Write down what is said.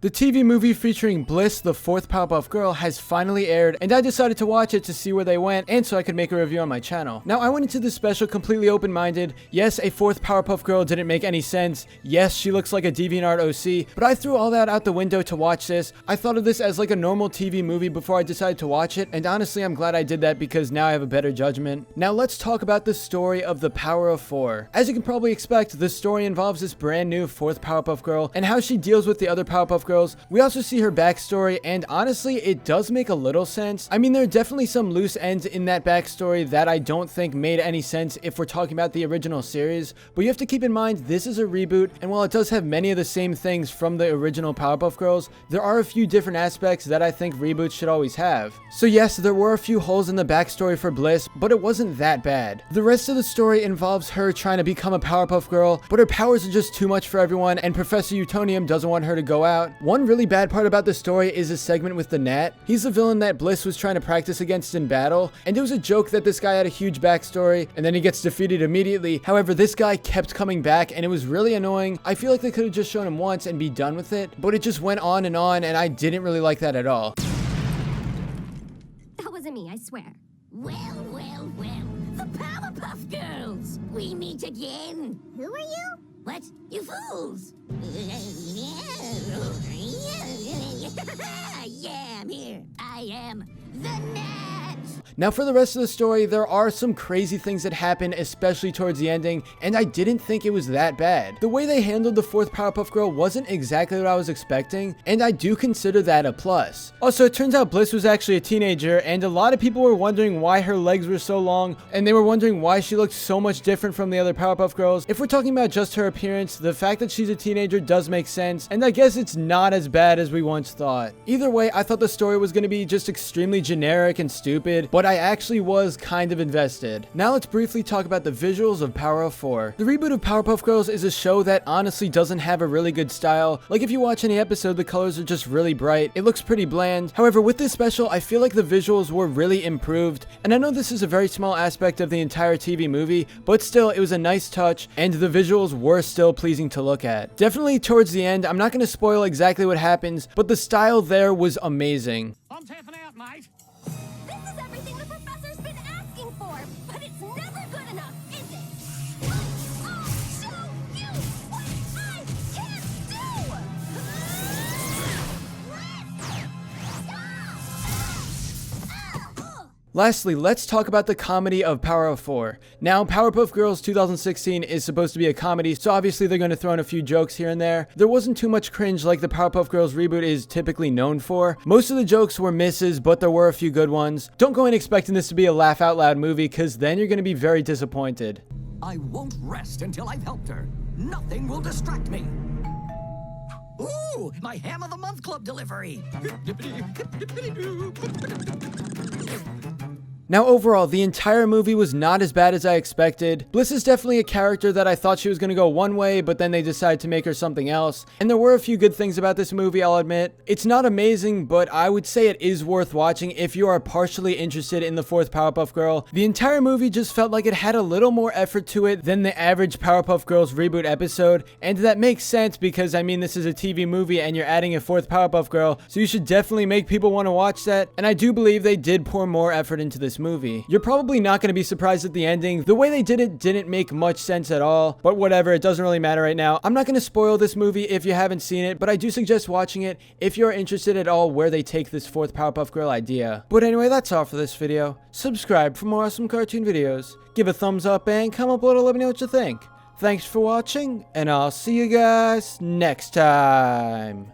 The TV movie featuring Bliss, the fourth Powerpuff Girl, has finally aired, and I decided to watch it to see where they went and so I could make a review on my channel. Now, I went into this special completely open-minded. Yes, a fourth Powerpuff Girl didn't make any sense. Yes, she looks like a DeviantArt OC, but I threw all that out the window to watch this. I thought of this as like a normal TV movie before I decided to watch it, and honestly, I'm glad I did that because now I have a better judgment. Now, let's talk about the story of the Power of Four. As you can probably expect, the story involves this brand new fourth Powerpuff Girl and how she deals with the other Powerpuff Girls. We also see her backstory, and honestly, it does make a little sense. I mean, there are definitely some loose ends in that backstory that I don't think made any sense if we're talking about the original series, but you have to keep in mind this is a reboot, and while it does have many of the same things from the original Powerpuff Girls, there are a few different aspects that I think reboots should always have. So yes, there were a few holes in the backstory for Bliss, but it wasn't that bad. The rest of the story involves her trying to become a Powerpuff Girl, but her powers are just too much for everyone, and Professor Utonium doesn't want her to go out. One really bad part about the story is a segment with the Gnat. He's the villain that Bliss was trying to practice against in battle, and it was a joke that this guy had a huge backstory, and then he gets defeated immediately. However, this guy kept coming back, and it was really annoying. I feel like they could have just shown him once and be done with it, but it just went on, and I didn't really like that at all. That wasn't me, I swear. Well, the Powerpuff Girls! We meet again! Who are you? What? You fools! Yeah, I'm here. I am the Gnat! Now for the rest of the story, there are some crazy things that happen, especially towards the ending, and I didn't think it was that bad. The way they handled the fourth Powerpuff Girl wasn't exactly what I was expecting, and I do consider that a plus. Also, it turns out Bliss was actually a teenager, and a lot of people were wondering why her legs were so long, and they were wondering why she looked so much different from the other Powerpuff Girls. If we're talking about just her appearance, the fact that she's a teenager does make sense, and I guess it's not as bad as we once thought. Either way, I thought the story was going to be just extremely generic and stupid, but I actually was kind of invested. Now let's briefly talk about the visuals of Power of Four. The reboot of Powerpuff Girls is a show that honestly doesn't have a really good style. Like if you watch any episode, the colors are just really bright. It looks pretty bland. However, with this special, I feel like the visuals were really improved. And I know this is a very small aspect of the entire TV movie, but still, it was a nice touch, and the visuals were still pleasing to look at. Definitely towards the end, I'm not going to spoil exactly what happens, but the style there was amazing. I'm tapping out, mate. This is everything the professor's been asking for, but it's never good enough, is it? I'll show you what I can do! Lastly, let's talk about the comedy of Power of Four. Now, Powerpuff Girls 2016 is supposed to be a comedy, so obviously they're going to throw in a few jokes here and there. There wasn't too much cringe like the Powerpuff Girls reboot is typically known for. Most of the jokes were misses, but there were a few good ones. Don't go in expecting this to be a laugh out loud movie, because then you're going to be very disappointed. I won't rest until I've helped her. Nothing will distract me. Ooh, my Ham of the Month Club delivery. Now overall, the entire movie was not as bad as I expected. Bliss is definitely a character that I thought she was going to go one way, but then they decided to make her something else. And there were a few good things about this movie, I'll admit. It's not amazing, but I would say it is worth watching if you are partially interested in the fourth Powerpuff Girl. The entire movie just felt like it had a little more effort to it than the average Powerpuff Girls reboot episode, and that makes sense because, I mean, this is a TV movie and you're adding a fourth Powerpuff Girl, so you should definitely make people want to watch that, and I do believe they did pour more effort into this movie. You're probably not going to be surprised at the ending. The way they did it didn't make much sense at all, but whatever, it doesn't really matter right now. I'm not going to spoil this movie if you haven't seen it, but I do suggest watching it if you're interested at all where they take this fourth Powerpuff Girl idea. But anyway, that's all for this video. Subscribe for more awesome cartoon videos. Give a thumbs up and comment below to let me know what you think. Thanks for watching, and I'll see you guys next time.